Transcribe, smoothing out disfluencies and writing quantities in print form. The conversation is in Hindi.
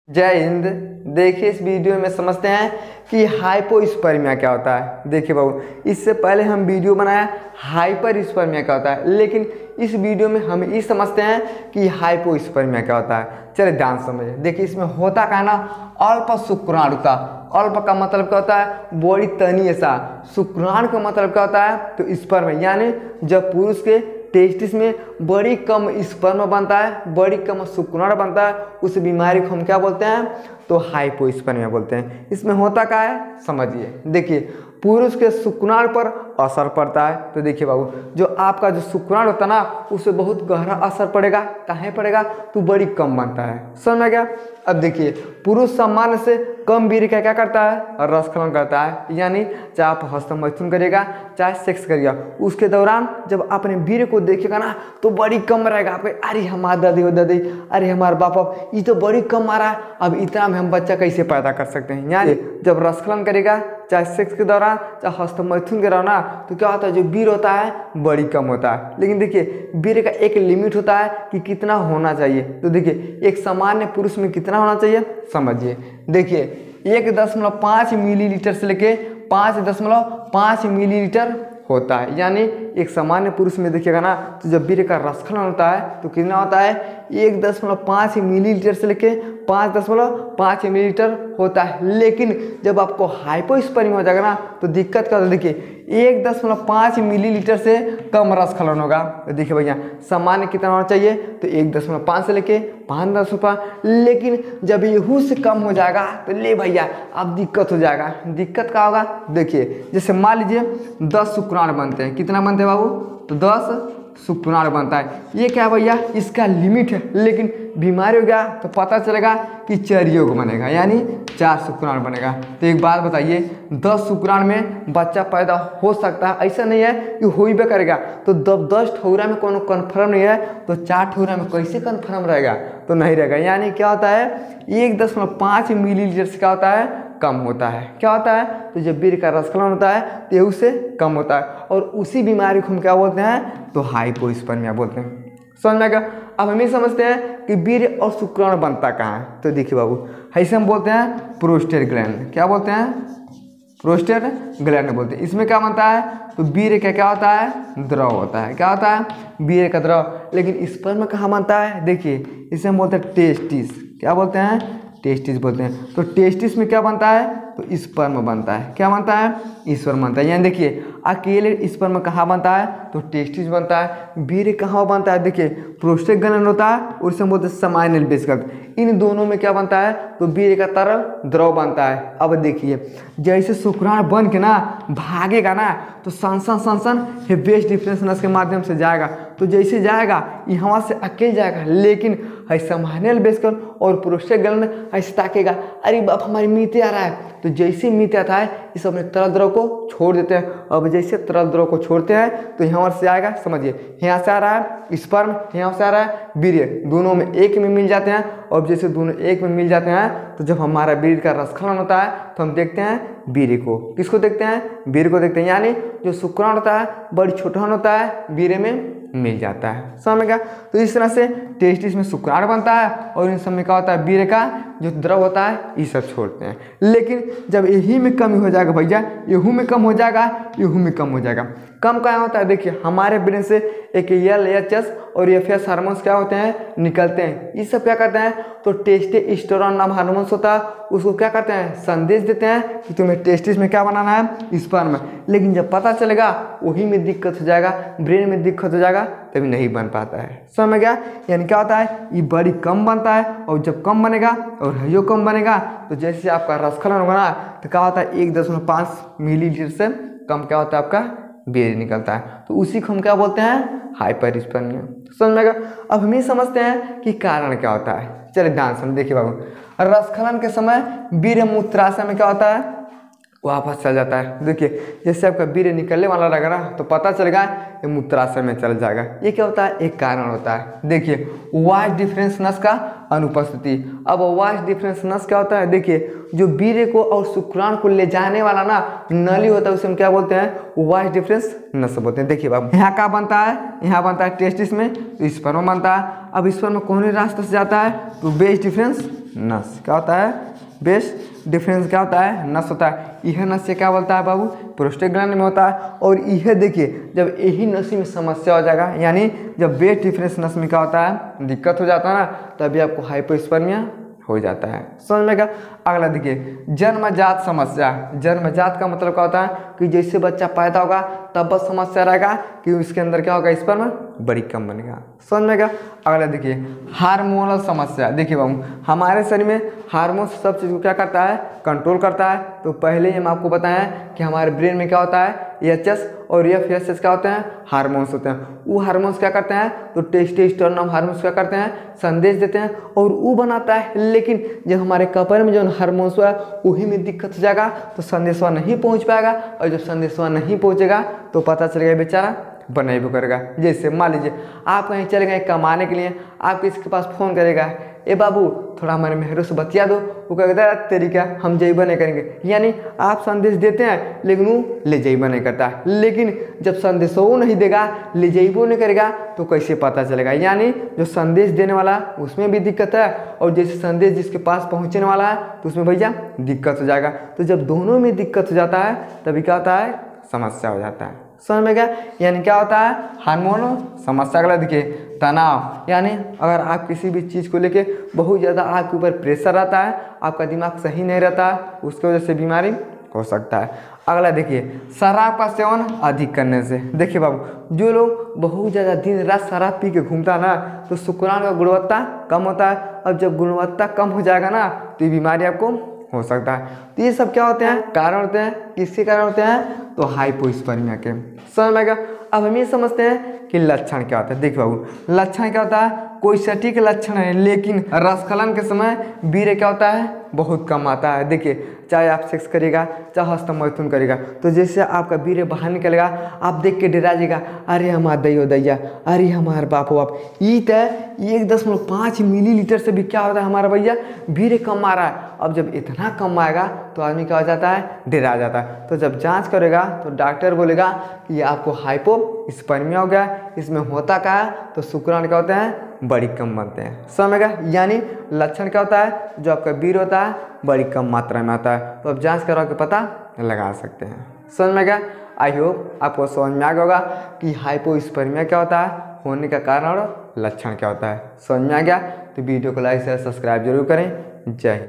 जय हिंद। देखिए इस वीडियो में समझते हैं कि हाइपोस्पर्मिया क्या होता है। देखिए बाबू, इससे पहले हम वीडियो बनाया हाइपरस्पर्मिया क्या होता है, लेकिन इस वीडियो में हम ये समझते हैं कि हाइपोस्पर्मिया क्या होता है। चलिए ध्यान समझिए। देखिए इसमें होता क्या है ना, अल्प शुक्राणुता। अल्प का मतलब क्या होता है, बड़ी तनी सा। शुक्राणु का मतलब क्या होता है, तो स्पर्म, यानी जब पुरुष के टेस्टिस में बड़ी कम स्पर्म बनता है, बड़ी कम शुक्राणु बनता है, उस बीमारी को हम क्या बोलते हैं, तो हाइपोस्पर्मिया बोलते हैं। इसमें होता क्या है समझिए। देखिए पुरुष के शुक्राणु पर असर पड़ता है, तो देखिए बाबू, जो आपका जो शुक्राणु होता है ना, उससे बहुत गहरा असर पड़ेगा। कहाँ पड़ेगा, तो बड़ी कम बनता है। समझ में गया। अब देखिए पुरुष सामान्य से कम वीर्य का क्या करता है, रसखलन करता है। यानी चाहे आप हस्तमैथुन करिएगा चाहे सेक्स करिएगा, उसके दौरान जब अपने वीर्य को देखिएगा ना, तो बड़ी कम रहेगा। आपको अरे हमारा दादी हो दादी, अरे हमारा बाप, ये तो बड़ी कम आ रहा है, अब इतना में हम बच्चा कैसे पैदा कर सकते हैं। यानी जब रसखलन करेगा चाहे सेक्स के दौरान चाहे हस्तमैथुन के दौरान, तो क्या होता है, जो वीर्य होता है बड़ी कम होता है। लेकिन देखिए वीर्य का एक लिमिट होता है कि कितना होना चाहिए। तो देखिए एक सामान्य पुरुष में कितना होना चाहिए समझिए। देखिए 1.5 मिलीलीटर से लेके 5.5 मिलीलीटर होता है। यानी एक सामान्य पुरुष में देखिएगा ना, तो जब वीर्य का रसखलन होता है तो कितना होता है, 1.5 मिलीलीटर से लेके 5.5 मिलीलीटर होता है। लेकिन जब आपको हाइपोस्पर्मिया हो जाएगा ना, तो दिक्कत क्या होता है, देखिए 1.5 मिलीलीटर से कम रसखलन होगा। तो देखिए भैया सामान्य कितना होना चाहिए, तो 1.5 से लेके 5.5। लेकिन जब यहू से कम हो जाएगा तो ले भैया अब दिक्कत हो जाएगा। दिक्कत क्या होगा, देखिए जैसे मान लीजिए 10 शुक्राणु बनते हैं। कितना बनते हैं बाबू, तो 10 शुक्राणु बनता है। ये क्या भैया, इसका लिमिट है। लेकिन बीमारी हो गया तो पता चलेगा कि 4 योग बनेगा, यानी 4 शुक्राणु बनेगा। तो एक बात बताइए, 10 शुक्राणु में बच्चा पैदा हो सकता है, ऐसा नहीं है कि हो ही करेगा। तो 10 ठौरा में कोनो कन्फर्म नहीं है, तो 4 ठौरा में कैसे कन्फर्म रहेगा, तो नहीं रहेगा। यानी क्या होता है, 1.5 मिलीलीटर से क्या होता है, कम होता है। क्या होता है, तो जब वीर्य का रसखलन होता है तो ये उससे कम होता है, और उसी बीमारी को हम क्या बोलते हैं, तो हाइपोस्पर्मिया बोलते हैं। समझ में आएगा। अब हम ये समझते हैं कि वीर्य और शुक्राणु बनता कहाँ है। तो देखिए बाबू, ऐसे हम बोलते हैं प्रोस्टेट ग्लैंड। क्या बोलते हैं, प्रोस्टेट ग्लैंड बोलते हैं। इसमें क्या बनता है, तो वीर्य का क्या होता है, द्रव होता है। क्या होता है, वीर्य का द्रव। लेकिन स्पर्म कहाँ बनता है, देखिए इसे हम बोलते हैं टेस्टिस। क्या बोलते हैं, टेस्टिस बोलते हैं। तो टेस्टिस में क्या बनता है, तो स्पर्म बनता है। क्या बनता है, स्पर्म बनता है। यानी देखिए अकेले स्पर्म कहाँ बनता है, तो टेस्टिस बनता है। वीर्य कहाँ बनता है, देखिए प्रोस्टेट ग्लैंड होता है, और इसे हम बोलते हैं समाइनल वेसिकल। इन दोनों में क्या बनता है, तो वीर्य का तरल द्रव बनता है। अब देखिए जैसे शुक्राणु बन के ना भागेगा ना, तो सनसन वेस्ट डिफरेंस नस के माध्यम से जाएगा। तो जैसे जाएगा यहाँ से अकेले जाएगा, लेकिन समाइनल वेसिकल और प्रोस्टेट ग्लैंड ऐसे ताकेगा, अरे बाप हमारी मीते आ रहा है। तो जैसे मीते आता है, इस अपने तरल द्रव को छोड़ देते हैं। अब जैसे तरल द्रव को छोड़ते हैं तो यहाँ से आएगा, समझिए यहाँ से आ रहा है स्पर्म, यहाँ से आ रहा है वीर्य, दोनों में एक में मिल जाते हैं। और जैसे दोनों एक में मिल जाते हैं, तो जब हमारा वीर्य का रसखलन होता है तो हम देखते हैं वीर्य को। किसको देखते हैं, वीर्य को देखते हैं। यानी जो शुक्राणु होता है बड़ी छोटा होता है, वीर्य में मिल जाता है। समझ गया। तो इस तरह से टेस्टिस में शुक्राणु बनता है, और इन सब में क्या होता है, वीर्य का जो द्रव होता है ये सब छोड़ते हैं। लेकिन जब यही में कमी हो जाएगा भैया, यहू में कम हो जाएगा, यहू में कम हो जाएगा। कम क्या होता है, देखिए हमारे ब्रेन से एक LHS और FS हार्मोन्स क्या होते हैं, निकलते हैं। ये सब क्या करते हैं, तो टेस्टोस्टेरोन नाम हार्मोन्स होता है, उसको क्या करते हैं, संदेश देते हैं कि तुम्हें टेस्टिस में क्या बनाना है, स्पर्म में। लेकिन जब पता चलेगा वही में दिक्कत हो जाएगा, ब्रेन में दिक्कत हो जाएगा, तभी नहीं बन पाता है। समझ में गया। यानी क्या होता है, ये बड़ी कम बनता है, और जब कम बनेगा और हयो कम बनेगा, तो जैसे आपका रसखलन होगा ना, तो क्या होता है 1.5 मिलीलीटर से कम क्या होता है, आपका वीर्य निकलता है। तो उसी को हम क्या बोलते हैं, हाइपरस्पर्मिया। समझ में गया। अब हम ये समझते हैं कि कारण क्या होता है। चलिए ध्यान से देखिए बाबू, रसखलन के समय वीर्य मूत्राशय में क्या होता है, वापस चल जाता है। देखिए जैसे आपका वीर्य निकलने वाला रहेगा ना, तो पता चलेगा ये मूत्राशय में चल जाएगा। ये क्या होता है, एक कारण होता है। देखिए वास्ट डिफरेंस नस का अनुपस्थिति। अब वास्ट डिफरेंस नस क्या होता है, देखिए जो वीर्य को और शुक्राणु को ले जाने वाला ना नली होता है, उसे हम क्या बोलते हैं, वास्ट डिफरेंस नस बोलते हैं। देखिए बाबू यहाँ क्या बनता है, यहाँ बनता है टेस्टिस में, तो स्पर्म बनता है। अब स्पर्म कौन रास्ते से जाता है, तो वेस्ट डिफरेंस नस क्या होता है, वेस्ट डिफरेंस क्या होता है, नस होता है। यह नस से क्या बोलता है बाबू, प्रोस्टेट ग्लैंड में होता है। और यह देखिए जब यही नस में समस्या हो जाएगा, यानी जब वेस्ट डिफरेंस नस में क्या होता है, दिक्कत हो जाता है ना, तभी आपको हाइपोस्पर्मिया हो जाता है। समझ में क्या। अगला देखिए जन्मजात समस्या। जन्मजात का मतलब क्या होता है कि जैसे बच्चा पैदा होगा तब बस समस्या रहेगा कि उसके अंदर क्या होगा, स्पर्म बड़ी कम बनेगा। समझ में क्या। अगला देखिए हार्मोनल समस्या। देखिए बाबू हमारे शरीर में हार्मोन सब चीज़ को क्या करता है, कंट्रोल करता है। तो पहले ही हम आपको बताएं कि हमारे ब्रेन में क्या होता है, एचएस और एफएसएस क्या होते हैं, हार्मोन्स होते हैं। वो हार्मोन्स क्या करते हैं, तो टेस्टोस्टेरोन हार्मोन्स क्या करते हैं, संदेश देते हैं और वो बनाता है। लेकिन जब हमारे कपड़े में जो हार्मोन्स है वही में दिक्कत हो जाएगा तो संदेशवा नहीं पहुंच पाएगा। और जब संदेशवा नहीं पहुंचेगा तो पता चलेगा बेचारा बना भी करेगा। जैसे मान लीजिए आप कहीं चले गए कमाने के लिए, आप किसके पास फ़ोन करेगा, ए बाबू थोड़ा हमारे मेहरों से बतिया दो, वो कहता है तरीका हम जईबा नहीं करेंगे। यानी आप संदेश देते हैं लेकिन वो ले जईबा नहीं करता। लेकिन जब संदेश वो नहीं देगा, ले जईबो नहीं करेगा, तो कैसे पता चलेगा। यानी जो संदेश देने वाला उसमें भी दिक्कत है और जैसे संदेश जिसके पास पहुँचने वाला है तो उसमें भैया दिक्कत हो जाएगा। तो जब दोनों में दिक्कत हो जाता है तभी क्या होता है, समस्या हो जाता है। समझ में क्या। यानी क्या होता है, हार्मोन समस्या। अगला देखिए तनाव। यानी अगर आप किसी भी चीज़ को लेके बहुत ज़्यादा आपके ऊपर प्रेशर रहता है, आपका दिमाग सही नहीं रहता, उसकी वजह से बीमारी हो सकता है। अगला देखिए शराब का सेवन अधिक करने से। देखिए बाबू जो लोग बहुत ज़्यादा दिन रात शराब पी के घूमता है ना, तो शुक्राणु का गुणवत्ता कम होता है। अब जब गुणवत्ता कम हो जाएगा ना तो ये बीमारी आपको हो सकता है। तो ये सब क्या होते हैं, कारण होते हैं। किसके कारण होते हैं, तो हाइपोस्पर्मिया के। समझ में गया। अब हम ये समझते हैं कि लक्षण क्या होता है। देखिए बाबू लक्षण क्या होता है, कोई सटीक लक्षण है लेकिन रसकलन के समय वीर्य क्या होता है, बहुत कम आता है। देखिए चाहे आप सेक्स करेगा चाहे हस्तमैथुन करेगा, तो जैसे आपका वीर्य बाहर निकलेगा आप देख के डरा जाएगा, अरे हमारा दैयो दैया, अरे हमारे बाप बाप, ये तो 1.5 मिलीलीटर से भी क्या होता है हमारा भैया वीर्य कम आ रहा है। अब जब इतना कम आएगा तो आदमी क्या हो जाता है, डरा जाता है। तो जब जांच करेगा तो डॉक्टर बोलेगा कि ये आपको हाइपोस्पर्मिया हो गया। इसमें होता क्या है, तो शुक्राणु क्या होते हैं, बड़ी कम बनते हैं। समझ गया। यानी लक्षण क्या होता है, जो आपका वीर्य होता है बड़ी कम मात्रा में आता है। तो आप जांच करा के पता लगा सकते हैं। समझ में गया। आई होप आपको समझ में आ गया होगा कि हाइपोस्पर्मिया क्या होता है, होने का कारण और लक्षण क्या होता है। समझ में आ गया तो वीडियो को लाइक शेयर सब्सक्राइब जरूर करें। जय हिंद।